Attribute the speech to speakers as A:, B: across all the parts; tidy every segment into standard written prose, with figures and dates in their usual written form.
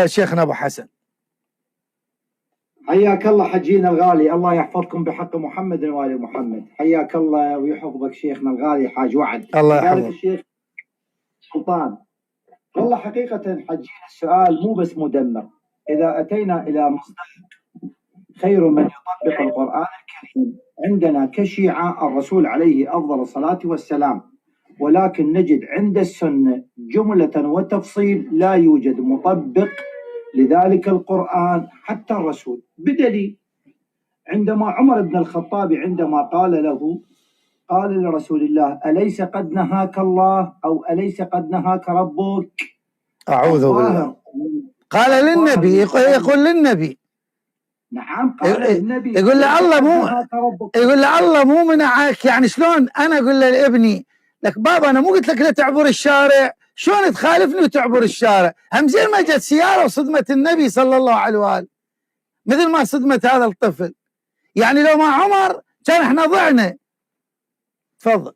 A: شيخنا أبو حسن.
B: حياك الله حجينا الغالي، الله يحفظكم بحق محمد وآل محمد. حياك الله ويحفظك شيخنا الغالي حاج وعد.
A: الله يحفظك.
B: الشيخ سلطان، والله حقيقة حجينا السؤال مو بس مدمر. إذا أتينا إلى مصدر خير من يطبق القرآن الكريم عندنا كشيعة الرسول عليه أفضل الصلاة والسلام، ولكن نجد عند السنة جملة وتفصيل لا يوجد مطبق لذلك القرآن حتى الرسول. بدليل عندما عمر بن الخطاب عندما قال لرسول الله: أليس قد نهاك الله أو أليس قد نهاك ربك؟
A: أعوذ بالله. قال للنبي، يقول للنبي.
B: نعم، قال للنبي.
A: يقول له الله مو منعك. يعني شلون انا اقول لابني لك بابا انا مو قلت لك لا تعبر الشارع، شلون تخالفني وتعبر الشارع؟ هم زين ما جت سياره وصدمت النبي صلى الله عليه واله مثل ما صدمت هذا الطفل. يعني لو مع عمر كان احنا ضعنا. تفضل.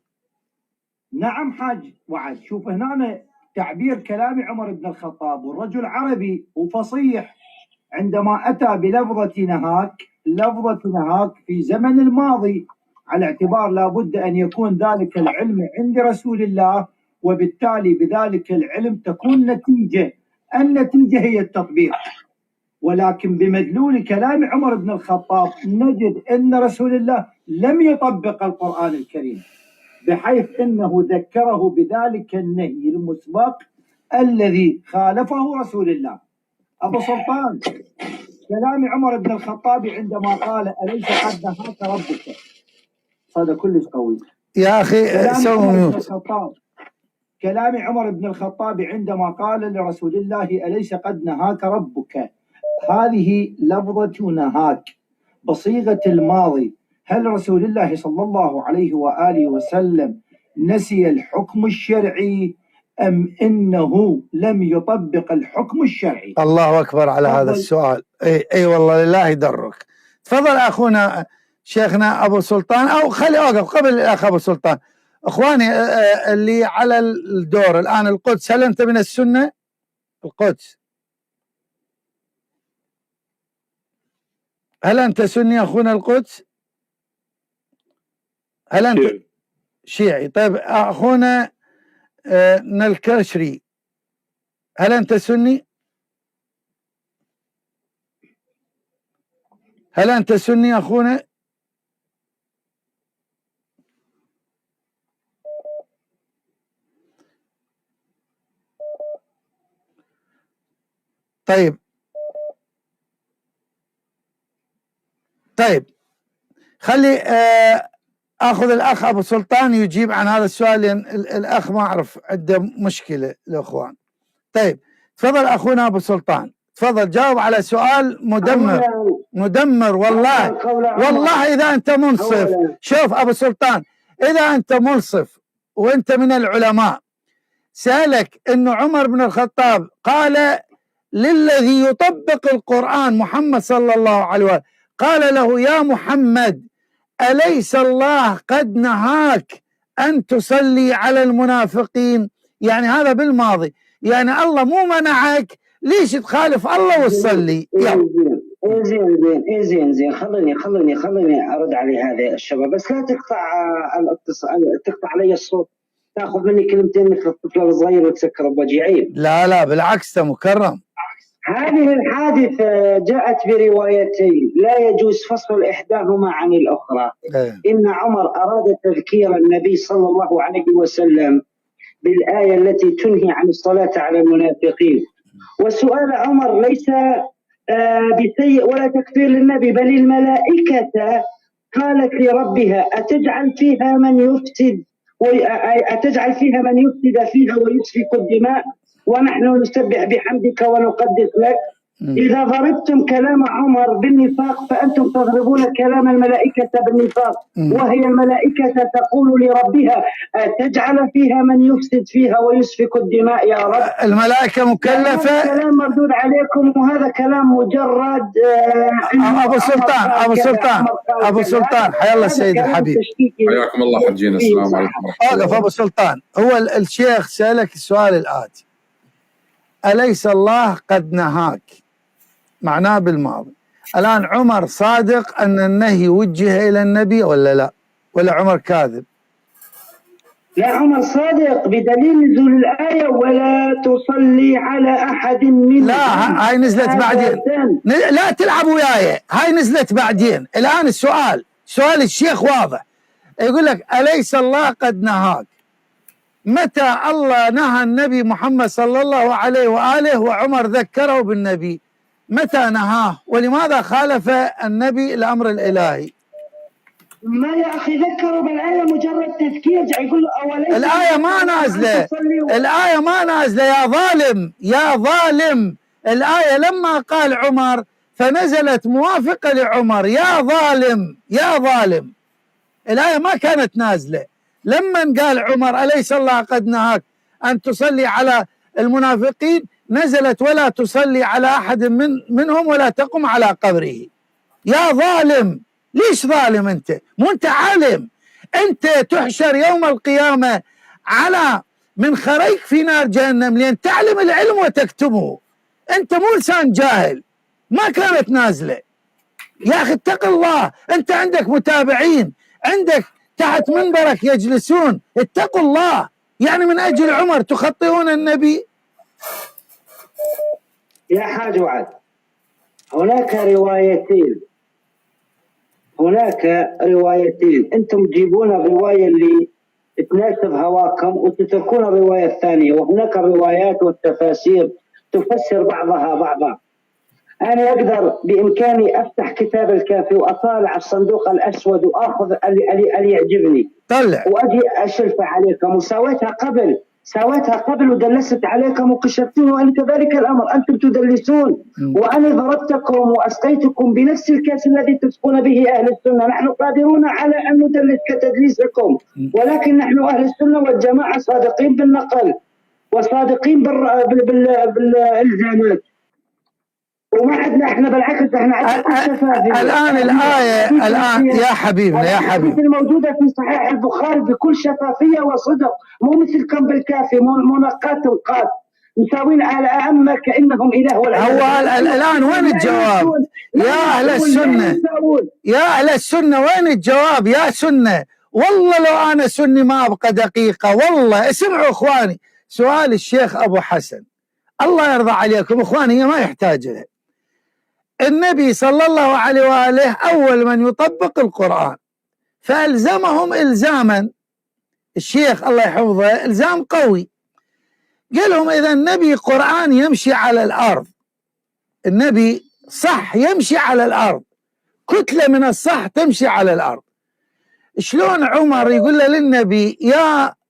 B: نعم حاج وعد، شوف هنا تعبير كلام عمر بن الخطاب، والرجل عربي وفصيح عندما أتى بلفظة نهاك في زمن الماضي، على اعتبار لابد أن يكون ذلك العلم عند رسول الله، وبالتالي بذلك العلم تكون النتيجة هي التطبيق. ولكن بمدلول كلام عمر بن الخطاب نجد أن رسول الله لم يطبق القرآن الكريم، بحيث أنه ذكره بذلك النهي المسبق الذي خالفه رسول الله. أبو سلطان، كلام عمر بن الخطاب عندما قال: أليس قد نهاك ربك؟ هذا كلش قوي
A: يا أخي.
B: كلام عمر بن الخطاب عندما قال لرسول الله: أليس قد نهاك ربك، هذه لفظة نهاك بصيغة الماضي. هل رسول الله صلى الله عليه وآله وسلم نسي الحكم الشرعي أم إنه لم يطبق الحكم الشرعي؟
A: الله أكبر على هذا السؤال. أي والله لله يدرك. تفضل أخونا شيخنا أبو سلطان، أو خلي أوقف قبل الأخ أبو سلطان. أخواني اللي على الدور الآن، القدس، هل أنت من السنة؟ القدس، هل أنت سني أخونا القدس؟ هل أنت شيعي؟ طيب أخونا نلكشري، هل أنت سني؟ هل أنت سني أخونا؟ طيب خلي اخذ الاخ ابو سلطان يجيب عن هذا السؤال، لان الاخ ما اعرف عنده مشكله الاخوان. طيب تفضل اخونا ابو سلطان، تفضل جاوب على سؤال مدمر والله اذا انت منصف. شوف ابو سلطان، اذا انت منصف وانت من العلماء، سألك انه عمر بن الخطاب قال للذي يطبق القرآن محمد صلى الله عليه وسلم، قال له: يا محمد أليس الله قد نهاك أن تصلي على المنافقين؟ يعني هذا بالماضي، يعني الله مو منعك، ليش تخالف الله وتصلي؟
C: زين خليني أرد على هذا الشباب، بس لا تقطع علي الصوت، تاخذ مني كلمتين مثل الطفل الصغير وتسكر بوجهي. عيب.
A: لا بالعكس، انت مكرم.
C: هذه الحادثة جاءت بروايتين لا يجوز فصل إحداهما عن الأخرى. إن عمر أراد تذكير النبي صلى الله عليه وسلم بالآية التي تنهي عن الصلاة على المنافقين، وسؤال عمر ليس بسيء ولا تكفير للنبي، بل الملائكة قالت لربها: أتجعل فيها من يفسد فيها ويسفك الدماء ونحن نسبح بحمدك ونقدس لك. إذا ضربتم كلام عمر بالنفاق فأنتم تضربون كلام الملائكة بالنفاق، وهي الملائكة تقول لربها: أتجعل فيها من يفسد فيها ويسفك الدماء يا رب.
A: الملائكة مكلفة.
C: هذا كلام مردود عليكم، وهذا كلام مجرد.
A: أبو سلطان حيا الله السيد الحبيب،
D: حياكم الله حجينا. السلام عليكم ورحمة الله.
A: أبو سلطان، هو الشيخ سألك السؤال الآتي: أليس الله قد نهاك، معناه بالماضي. الآن عمر صادق أن النهي وجه إلى النبي ولا لا، ولا عمر كاذب؟
C: لا، عمر صادق بدليل نزول الآية ولا تصلي على أحد منهم.
A: لا، هاي نزلت بعدين، لا تلعب وياي، هاي نزلت بعدين. الآن السؤال، سؤال الشيخ واضح، يقول لك أليس الله قد نهاك؟ متى الله نهى النبي محمد صلى الله عليه وآله وعمر ذكره بالنبي؟ متى نهاه؟ ولماذا خالف النبي الأمر الإلهي؟
C: ما يا أخي ذكروا بالآية مجرد تذكير، يقول أوليس
A: الآية ما نازلة، الآية ما نازلة يا ظالم، يا ظالم. الآية لما قال عمر فنزلت موافقة لعمر، يا ظالم يا ظالم. الآية ما كانت نازلة. لما قال عمر أليس الله قد نهاك أن تصلي على المنافقين، نزلت ولا تصلي على أحد منهم ولا تقم على قبره. يا ظالم، ليش ظالم أنت؟ مو أنت عالم؟ أنت تحشر يوم القيامة على منخريك في نار جهنم لأن تعلم العلم وتكتمه. أنت مو إنسان جاهل، ما كانت نازلة. يا أخي اتق الله، أنت عندك متابعين، عندك تحت منبرك يجلسون، اتقوا الله. يعني من أجل عمر تخطئون النبي؟
C: يا حاج وعد، هناك روايتين، أنتم تجيبون الرواية اللي تناسب هواكم وتتركون الرواية الثانية، وهناك الروايات والتفاسير تفسر بعضها بعضا. أنا أقدر بإمكاني أفتح كتاب الكافي وأطالع الصندوق الأسود وآخذ اللي يعجبني،
A: طلع
C: وأجي أشلف عليكم، سويتها قبل ودلست عليكم وكشفتون، وأنا كذلك الأمر، أنتم تدلسون وأنا ضربتكم وأسقيتكم بنفس الكاس الذي تسقون به أهل السنة. نحن قادرون على أن ندلس كتدليسكم، ولكن نحن أهل السنة والجماعة صادقين بالنقل وصادقين بالإلزامات، وما عندنا احنا بالعكس احنا عندنا
A: الآن الآية الآن يا حبيبنا
C: الموجودة في صحيح البخاري بكل شفافية وصدق، مو مثلكم بالكافي منقات وقات مساوين على أئمة كأنهم إله
A: هو الآن وين الجواب يا أهل السنة؟ يا أهل السنة وين الجواب يا سنة؟ والله لو أنا سني ما أبقى دقيقة، والله اسمعوا إخواني. سؤال الشيخ أبو حسن الله يرضى عليكم إخواني، ما يحتاج له. النبي صلى الله عليه وآله أول من يطبق القرآن، فألزمهم إلزاما، الشيخ الله يحفظه إلزام قوي، قال لهم إذا النبي قرآن يمشي على الأرض، النبي صح يمشي على الأرض، كتلة من الصح تمشي على الأرض. شلون عمر يقول له للنبي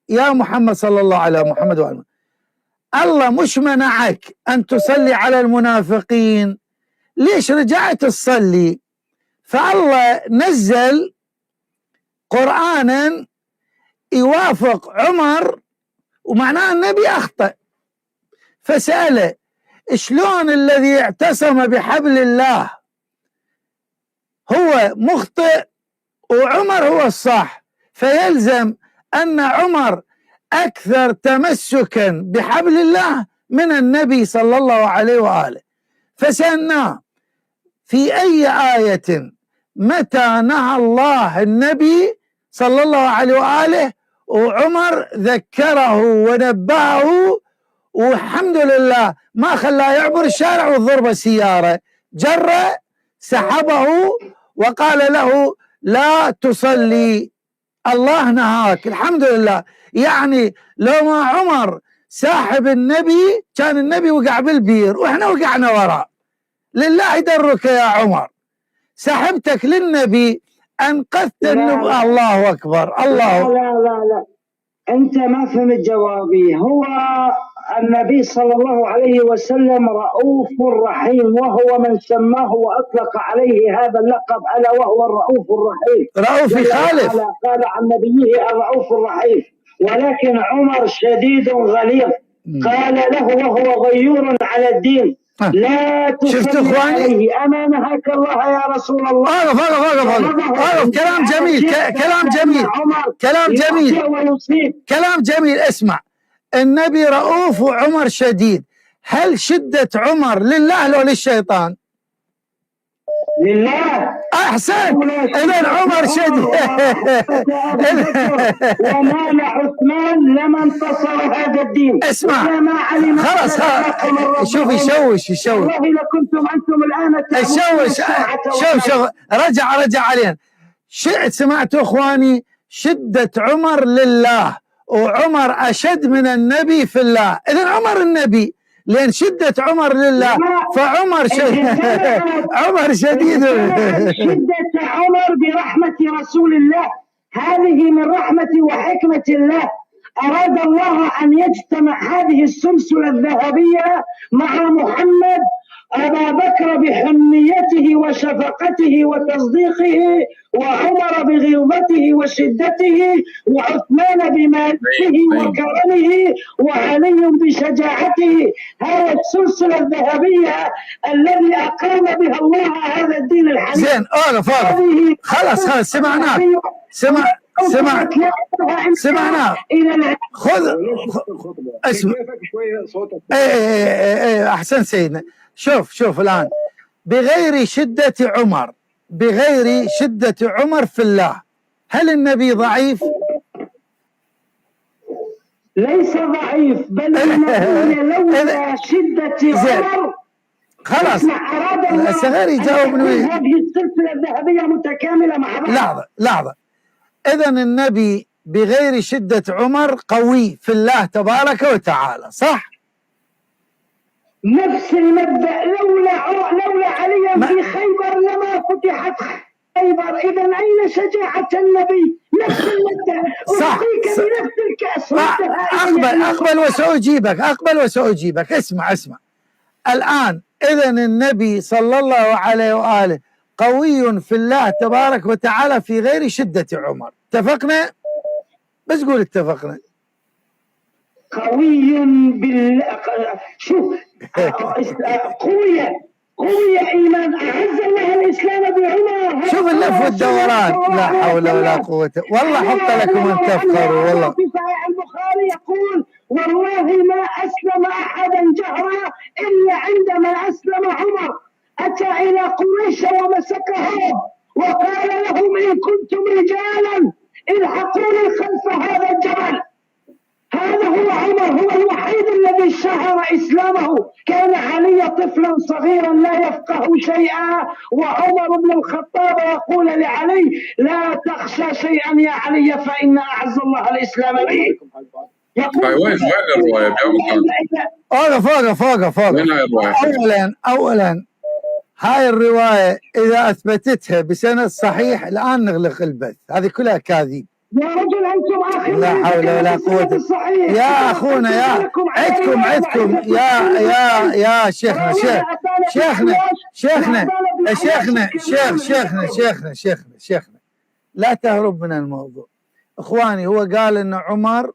A: يا محمد صلى الله على محمد وآله، الله مش منعك أن تصلي على المنافقين، ليش رجعت تصلي؟ فالله نزل قرآنا يوافق عمر، ومعناه النبي أخطأ، فسأله شلون الذي اعتصم بحبل الله هو مخطئ وعمر هو الصح، فيلزم أن عمر أكثر تمسكا بحبل الله من النبي صلى الله عليه وآله. فسألناه في أي آية متى نهى الله النبي صلى الله عليه وآله وعمر ذكره ونبهه، والحمد لله ما خلاه يعبر الشارع وضرب السيارة، جره سحبه وقال له لا تصلي، الله نهاك، الحمد لله. يعني لو ما عمر ساحب النبي كان النبي وقع بالبير واحنا وقعنا وراء. لله درك يا عمر، سحبتك للنبي أنقذت النبي. الله أكبر. الله
C: لا أنت ما فهمت جوابي. هو النبي صلى الله عليه وسلم رؤوف رحيم، وهو من سماه وأطلق عليه هذا اللقب ألا وهو الرؤوف الرحيم.
A: رؤوف يخالف،
C: قال عن نبيه الرؤوف الرحيم، ولكن عمر شديد غليظ، قال له وهو غيور على الدين لا تصلي عليه أما نهاك الله يا رسول الله.
A: أقف كلام جميل، كلام جميل. اسمع، النبي رؤوف وعمر شديد، هل شدة عمر لله لو للشيطان؟
C: لله.
A: أحسن. إذا عمر شديد
C: ومال عثمان لما انتصر هذا الدين.
A: اسمع خلاص شوف يشوش
C: والله لكنتم أنتم الآن
A: شوف رجع علينا. سمعتوا إخواني؟ شدة عمر لله، وعمر أشد من النبي في الله. إذن عمر النبي، لأن شدة عمر لله فعمر شديد. عمر شديد.
C: شدة عمر برحمة رسول الله، هذه من رحمة وحكمة الله. أراد الله أن يجتمع هذه السلسلة الذهبية مع محمد أبا بكر بحنيته وشفقته وتصديقه، وعمر بغلظته وشدته، وعثمان بمالته وكرمه، وعلي بشجاعته. هذه السلسلة الذهبية الذي أقام بها الله هذا الدين الحنيف.
A: زين خلاص سمعناك. سمعناه. خذ اسمع. احسن سيدنا. شوف الان بغير شدة عمر في الله، هل النبي ضعيف؟
C: ليس ضعيف، بل لولا شدة عمر.
A: خلاص الصغير يجاوبني.
C: هذه السلسلة الذهبية متكاملة مع بعض.
A: لحظة. إذن النبي بغير شدة عمر قوي في الله تبارك وتعالى، صح؟
C: نفس المبدأ. لولا علي في خيبر لما فتحت خيبر. إذا أين شجاعة النبي؟ نفس المبدأ.
A: صح.
C: بنفس الكأس.
A: أقبل وسأجيبك. اسمع. الآن إذن النبي صلى الله عليه وآله قوي في الله تبارك وتعالى في غير شدة عمر. اتفقنا؟ بس قول اتفقنا.
C: قوي شوف قوي إيمان. أعز الله الإسلام بعمر.
A: شوف اللف والدوران. لا حول ولا قوة. والله حط لكم أن تفخروا. والله
C: في صحيح البخاري يقول: والله ما أسلم أحدا جهرا إلا عندما أسلم عمر. أتى إلى قريش ومسكهم وقال لهم: إن كنتم رجالا الحقوني خلف هذا الجبل. هذا هو عمر، هو الوحيد الذي شهر إسلامه. كان علي طفلا صغيرا لا يفقه شيئا، وعمر بن الخطاب يقول لعلي: لا تخشى شيئا يا علي فإن أعز الله الإسلام به.
D: وين الرواية؟
A: فوق. أولا هاي الرواية إذا أثبتتها بسند صحيح الآن نغلق البث. هذه كلها كاذب.
C: يا رجل أنتم آخر.
A: لا حول ولا قوة. يا أخونا يا عدكم يا شيخنا لا تهرب من الموضوع. إخواني، هو قال أن عمر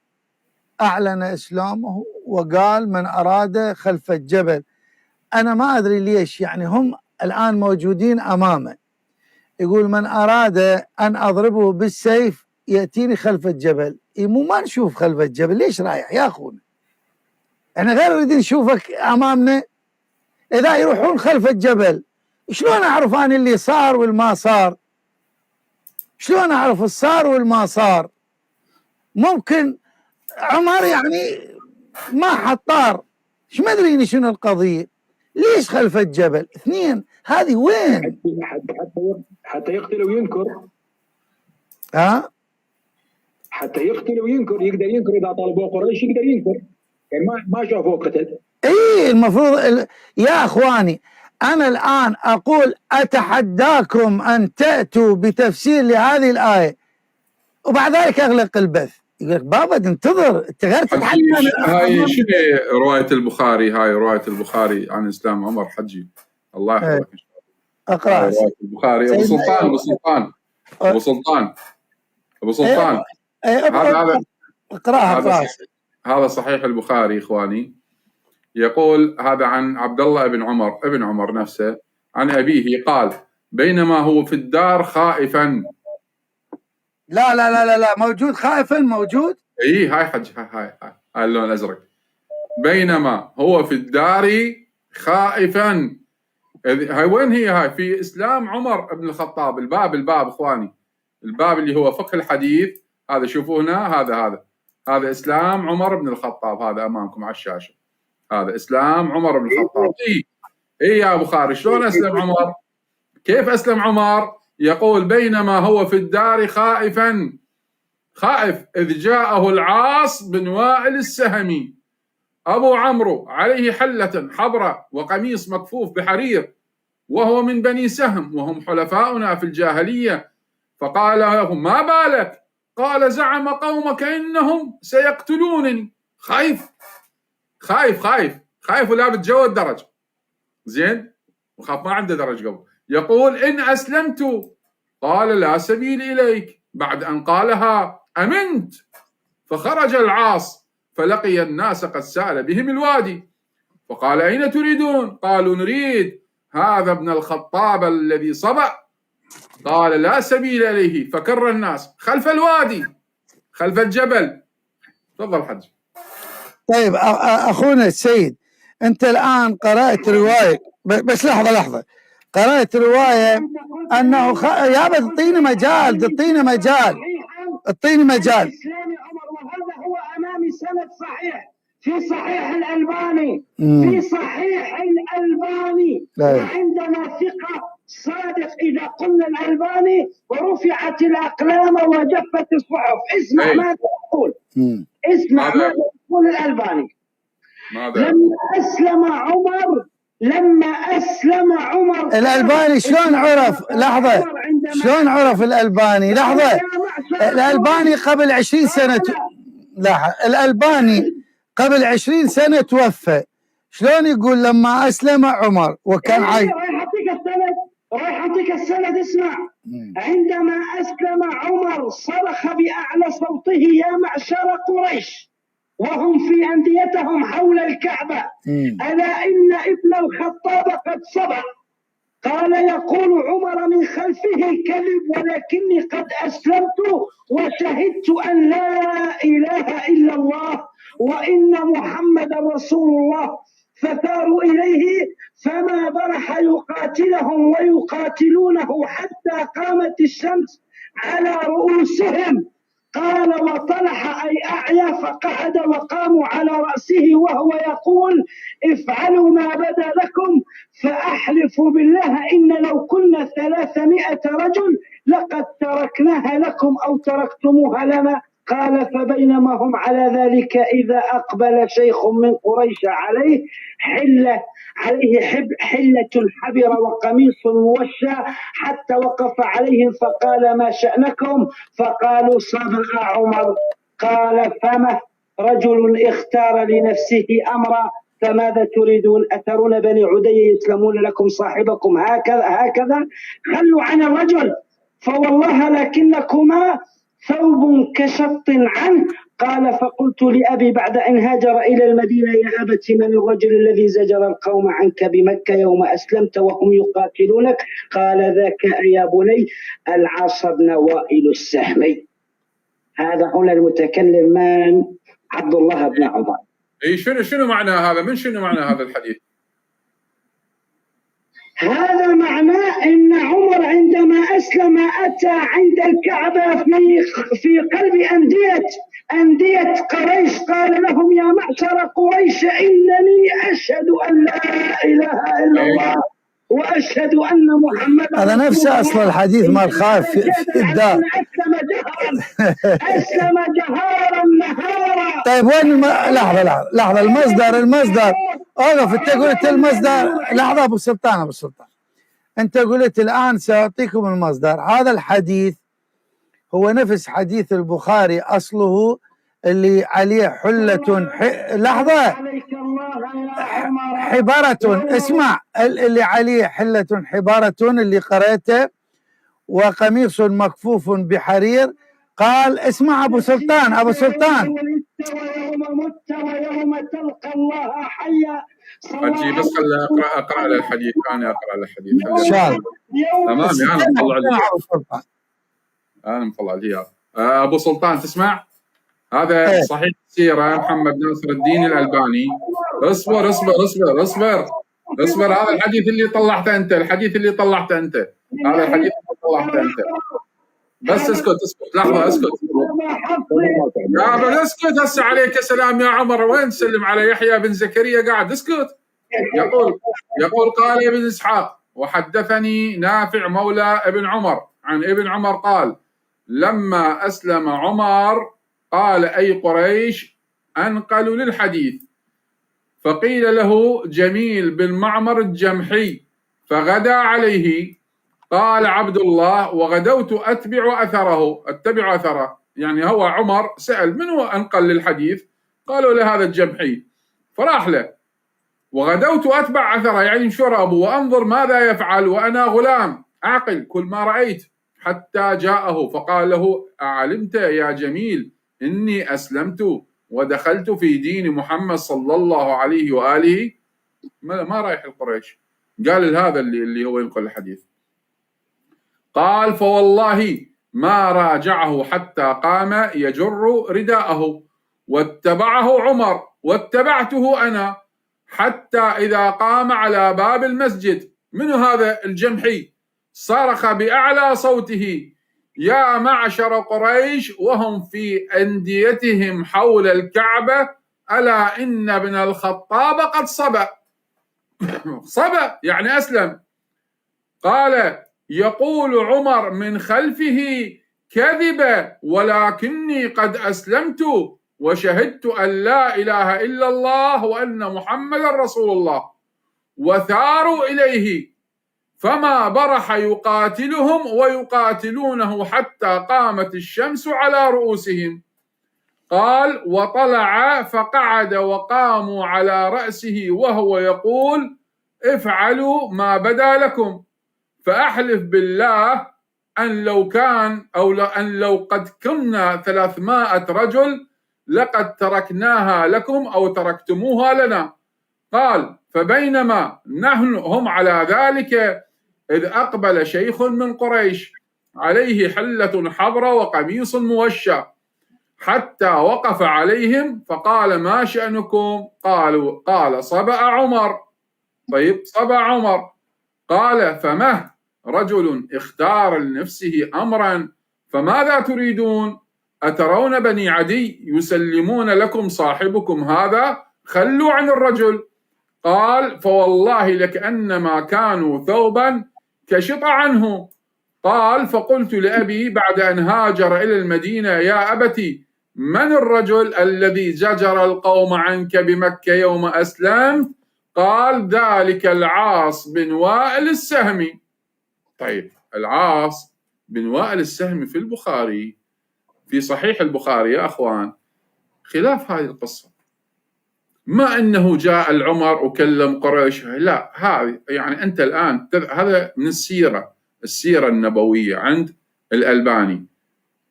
A: أعلن إسلامه وقال: من أراد خلف الجبل. أنا ما أدري ليش، يعني هم الآن موجودين أمامه، يقول: من أراد أن أضربه بالسيف يأتيني خلف الجبل. مو ما نشوف خلف الجبل، ليش رايح يا أخونا؟ احنا غير نريد نشوفك أمامنا. إذا يروحون خلف الجبل شلون أعرف أنا اللي صار والما صار؟ شلون أعرف الصار والما صار؟ ممكن عمر يعني ما حطار، ايش ما ادري شنو القضيه، ليش خلف الجبل؟ اثنين، هذه وين؟
E: حتى يقتل وينكر. حتى يقتل وينكر، يقدر ينكر. اذا طالبوه قريش يقدر ينكر، يعني ما شافوه قتل.
A: المفروض يا اخواني، انا الان اقول اتحداكم ان تاتوا بتفسير لهذه الايه وبعد ذلك اغلق البث. يقول لك بابا انتظر، انت غير تتحدى.
D: هاي شنو روايه البخاري؟ هاي روايه البخاري عن اسلام عمر حجي، الله يحفظك.
A: اقرا
D: روايه البخاري. ابو سلطان هذا
A: اقراها.
D: هذا صحيح البخاري اخواني. يقول هذا عن عبد الله ابن عمر نفسه عن ابيه قال: بينما هو في الدار خائفا.
A: لا موجود خائفا، موجود.
D: هاي حج، هاي اللون الازرق. بينما هو في الدار خائفا. هاي وين هي؟ هاي في إسلام عمر بن الخطاب. الباب إخواني، الباب اللي هو فقه الحديث. هذا شوفوا هنا، هذا إسلام عمر بن الخطاب، هذا أمامكم على الشاشة. هذا إسلام عمر بن الخطاب. إيه يا بخاري، شلون أسلم عمر؟ كيف أسلم عمر؟ يقول بينما هو في الدار خائف إذ جاءه العاص بن وائل السهمي أبو عمرو عليه حلة حبرة وقميص مكفوف بحرير، وهو من بني سهم وهم حلفاؤنا في الجاهلية، فقال لهم ما بالك؟ قال زعم قومك إنهم سيقتلونني. خايف ولا بتجوز درج، زين، وخاف ما عنده درج قبل. يقول إن أسلمت قال لا سبيل إليك. بعد أن قالها أمنت، فخرج العاص فلقي الناس قد سال بهم الوادي، فقال أين تريدون؟ قالوا نريد هذا ابن الخطاب الذي صبأ. قال لا سبيل إليه، فكر الناس خلف الوادي خلف الجبل. تفضل حج.
A: طيب أخونا السيد، أنت الآن قرأت رواية، بس لحظة، قرأت رواية أنه يا تعطيني مجال
C: الإسلامي عمر، وهذا هو أمامي سند صحيح في صحيح الألباني وعندنا ثقة صادق إذا قلنا الألباني ورفعت الأقلام وجفت الصحف. اسمع ماذا يقول، ماذا يقول الألباني. لما أسلم عمر
A: الألباني شلون عرف؟ لحظة، شلون عرف الألباني؟ لحظة، الألباني قبل 20 سنة الألباني قبل 20 سنة توفى، شلون يقول لما أسلم عمر وكان عايش؟
C: رايح أعطيك السند. اسمع، عندما أسلم عمر صرخ بأعلى صوته يا معشر قريش وهم في أنديتهم حول الكعبة، ألا إن ابن الخطاب قد صبأ. قال يقول عمر من خلفه كذب، ولكني قد أسلمت وشهدت أن لا إله إلا الله وإن محمد رسول الله. فثاروا إليه فما برح يقاتلهم ويقاتلونه حتى قامت الشمس على رؤوسهم. قال وطلح أي أعيا فقعد وقاموا على رأسه وهو يقول افعلوا ما بدا لكم، فأحلف بالله إن لو كنا 300 رجل لقد تركناها لكم أو تركتموها لنا. قال فبينما هم على ذلك إذا أقبل شيخ من قريش عليه حلة حبر وقميص موشى حتى وقف عليهم فقال ما شأنكم؟ فقالوا صبأ عمر. قال فما رجل اختار لنفسه أمرا فماذا تريدون؟ أترون بني عدي يسلمون لكم صاحبكم هكذا؟ خلوا عن الرجل فوالله لكنكما ثوب كشط عنه. قال فقلت لأبي بعد أن هاجر إلى المدينة يا أبت من الرجل الذي زجر القوم عنك بمكة يوم أسلمت وهم يقاتلونك؟ قال ذاك يا بني العاص بن وائل السهمي. هذا هنا المتكلم من؟ عبد الله بن عمر.
D: اي شنو معنى هذا؟ من شنو معنى هذا الحديث؟
C: هذا معناه ان عمر عندما اسلم اتى عند الكعبه في قلب انديه قريش، قال لهم يا معشر قريش انني اشهد ان لا اله الا الله واشهد ان محمدا
A: هذا نفس اصل الحديث مال خاف في الدار.
C: اسلم جهارا نهارا.
A: طيب وين لحظه المصدر اوقف. انت قلت المصدر. لحظه ابو سلطان انت قلت الان ساعطيكم المصدر. هذا الحديث هو نفس حديث البخاري اصله اللي عليه حلة لحظة حبارة. اسمع، اللي عليه حلة حبارة اللي قرأته وقميص مكفوف بحرير. قال اسمع ابو سلطان
C: ويوم مت ويوم تلقى الله حيا.
D: حجي بس خليني اقرا على الحديث. انا اقرا على الحديث
A: ان شاء الله.
D: تمام. انا مطلع لي ابو سلطان تسمع؟ هذا صحيح السيرة محمد ناصر الدين الألباني. اصبر اصبر اصبر اصبر اصبر، هذا الحديث اللي طلعته أنت، الحديث اللي طلعته أنت، هذا الحديث اللي طلعته أنت. بس اسكت اسكت لحظة، اسكت يا بس اسكت هسه عليك السلام يا عمر. وين تسلم على يحيى بن زكريا قاعد؟ اسكت. يقول قال ابن إسحاق وحدثني نافع مولى ابن عمر عن ابن عمر قال لما أسلم عمر قال أي قريش أنقلوا للحديث، فقيل له جميل بن معمر الجمحي فغدا عليه. قال عبد الله وغدوت أتبع أثره، يعني هو عمر سأل من هو أنقل للحديث، قالوا لهذا الجمحي، فراح له وغدوت أتبع أثره يعني شرب وأنظر ماذا يفعل وأنا غلام أعقل كل ما رأيت، حتى جاءه فقال له أعلمت يا جميل إني أسلمت ودخلت في دين محمد صلى الله عليه وآله؟ ما رايح القريش، قال هذا اللي هو ينقل الحديث. قال فوالله ما راجعه حتى قام يجر رداءه، واتبعه عمر واتبعته أنا، حتى إذا قام على باب المسجد من هذا الجمحي صرخ بأعلى صوته يا معشر قريش وهم في أنديتهم حول الكعبة ألا إن ابن الخطاب قد صبأ. صبأ يعني أسلم. قال يقول عمر من خلفه كذب ولكني قد أسلمت وشهدت أن لا إله إلا الله وأن محمد رسول الله، وثاروا إليه فما برح يقاتلهم ويقاتلونه حتى قامت الشمس على رؤوسهم. قال وطلع فقعد وقاموا على رأسه وهو يقول افعلوا ما بدا لكم، فأحلف بالله أن لو قد كنا 300 رجل لقد تركناها لكم أو تركتموها لنا. قال فبينما هم على ذلك إذ أقبل شيخ من قريش عليه حلة حبرة وقميص موشى حتى وقف عليهم فقال ما شأنكم؟ قال صبأ عمر. طيب صبأ عمر. قال فمه رجل اختار لنفسه أمرا فماذا تريدون؟ أترون بني عدي يسلمون لكم صاحبكم هذا؟ خلوا عن الرجل. قال فوالله لكأنما كانوا ثوبا كشط عنه. قال فقلت لأبي بعد أن هاجر إلى المدينة يا أبتي من الرجل الذي زجر القوم عنك بمكة يوم أسلمت؟ قال ذلك العاص بن وائل السهمي. طيب العاص بن وائل السهمي في البخاري في صحيح البخاري يا أخوان خلاف هذه القصة، ما أنه جاء العمر وكلم قريش، لا هذه يعني أنت الآن هذا من السيرة النبوية عند الألباني.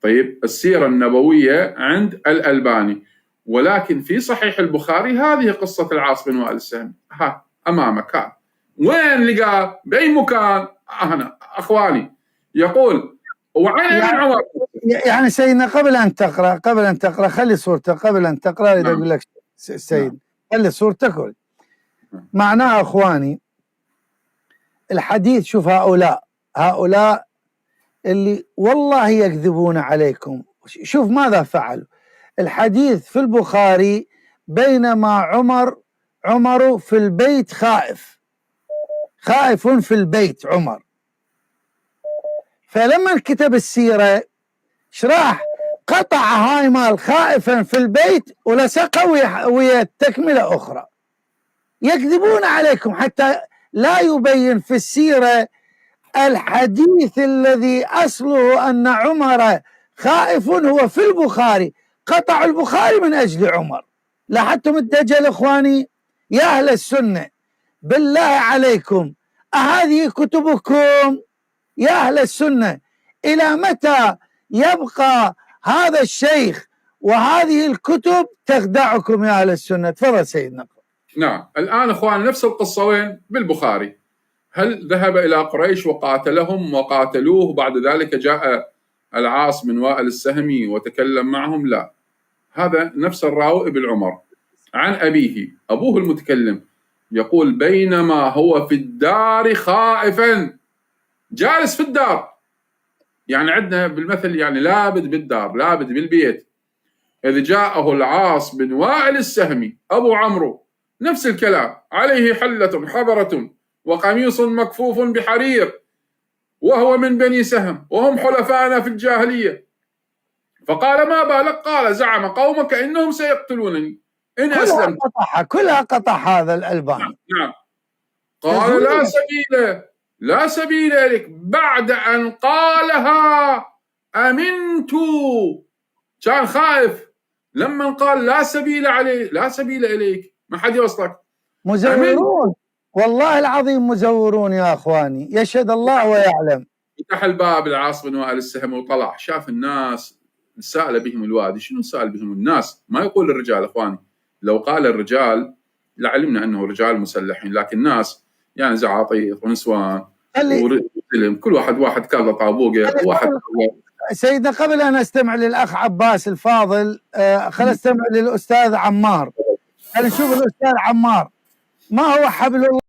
D: طيب السيرة النبوية عند الألباني، ولكن في صحيح البخاري هذه قصة العاص بن وائل السهمي أمامك. وين لقاه؟ بأي مكان؟ هنا أخواني يقول وعن ابن عمر.
A: يعني سيدنا قبل أن تقرأ خلي صورته قبل أن تقرأ إذا أقول لك سيد خلي صورتك. معناه أخواني الحديث، شوف هؤلاء اللي والله يكذبون عليكم، شوف ماذا فعلوا. الحديث في البخاري بينما عمر في البيت خائف في البيت عمر، فلما كتب السيرة شراح قطع هاي مال خائفا في البيت ولصقه ويا تكملة أخرى. يكذبون عليكم حتى لا يبين في السيرة الحديث الذي أصله أن عمر خائف هو في البخاري، قطع البخاري من أجل عمر. لاحظتم الدجل إخواني يا أهل السنة؟ بالله عليكم أهذه كتبكم يا أهل السنة؟ إلى متى يبقى هذا الشيخ وهذه الكتب تخدعكم يا أهل السنة؟ تفضل سيدنا.
D: نعم الآن إخوان نفس القصة وين؟ بالبخاري. هل ذهب إلى قريش وقاتلهم وقاتلوه بعد ذلك جاء العاص بن وائل السهمي وتكلم معهم؟ لا، هذا نفس الراوي ابن عمر عن أبيه، أبوه المتكلم يقول بينما هو في الدار خائفا، جالس في الدار، يعني عندنا بالمثل يعني لابد بالدار، لابد بالبيت، إذ جاءه العاص بن وائل السهمي أبو عمرو، نفس الكلام، عليه حلة حبرة وقميص مكفوف بحرير، وهو من بني سهم وهم حلفاءنا في الجاهلية، فقال ما بالك؟ قال زعم قومك إنهم سيقتلونني إن أسلمت.
A: كلها قطع هذا الألباني.
D: نعم. قال لا سبيل إليك بعد أن قالها أمنت، كان خائف لما قال لا سبيل إليك، ما حد يوصلك.
A: مزورون والله العظيم، مزورون يا أخواني، يشهد الله ويعلم.
D: فتح الباب العاص بن وائل السهمي وطلع، شاف الناس، سأل بهم الوادي. شنو سأل بهم الناس؟ ما يقول الرجال أخواني، لو قال الرجال لعلمنا أنه رجال مسلحين، لكن الناس يعني زعاطيط ونسوان ورجل، كل واحد كذا طابوقه واحد.
A: سيدنا قبل أن أستمع للأخ عباس الفاضل، خلينا نستمع للأستاذ عمار. خلينا نشوف الأستاذ عمار ما هو حبل الله